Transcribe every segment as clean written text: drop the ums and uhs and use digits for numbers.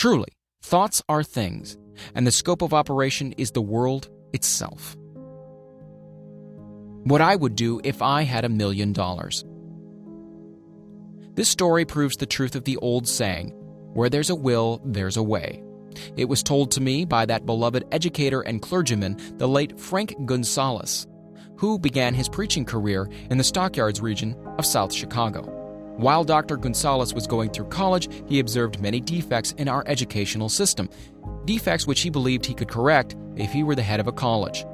Truly, thoughts are things, and the scope of operation is the world itself. What I would do if I had $1 million. This story proves the truth of the old saying, "Where there's a will, there's a way." It was told to me by that beloved educator and clergyman, the late Frank Gonzalez, who began his preaching career in the Stockyards region of South Chicago. While Dr. Gonzalez was going through college, he observed many defects in our educational system, defects which he believed he could correct if he were the head of a college.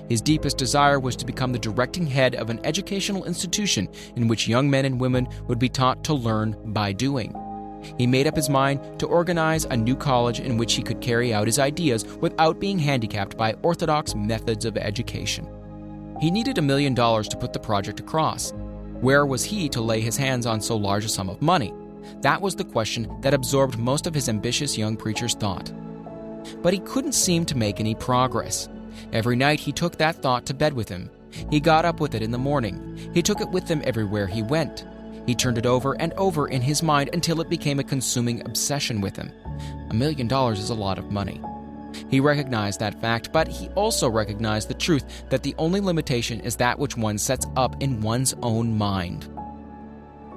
His deepest desire was to become the directing head of an educational institution in which young men and women would be taught to learn by doing. He made up his mind to organize a new college in which he could carry out his ideas without being handicapped by orthodox methods of education. He needed $1 million to put the project across. Where was he to lay his hands on so large a sum of money? That was the question that absorbed most of his ambitious young preacher's thought. But he couldn't seem to make any progress. Every night he took that thought to bed with him. He got up with it in the morning. He took it with him everywhere he went. He turned it over and over in his mind until it became a consuming obsession with him. $1 million is a lot of money. He recognized that fact, but he also recognized the truth that the only limitation is that which one sets up in one's own mind.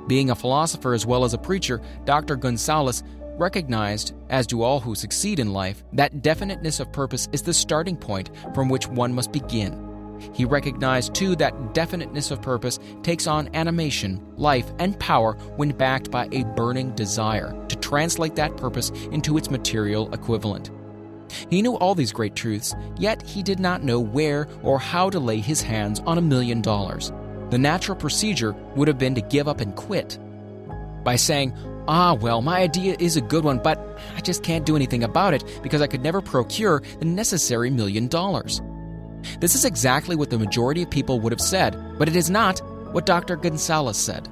Being a philosopher as well as a preacher, Dr. Gonzalez recognized, as do all who succeed in life, that definiteness of purpose is the starting point from which one must begin. He recognized, too, that definiteness of purpose takes on animation, life, and power when backed by a burning desire to translate that purpose into its material equivalent. He knew all these great truths, yet he did not know where or how to lay his hands on $1 million. The natural procedure would have been to give up and quit. By saying, well, my idea is a good one, but I just can't do anything about it because I could never procure the necessary $1 million. This is exactly what the majority of people would have said, but it is not what Dr. Gonzalez said.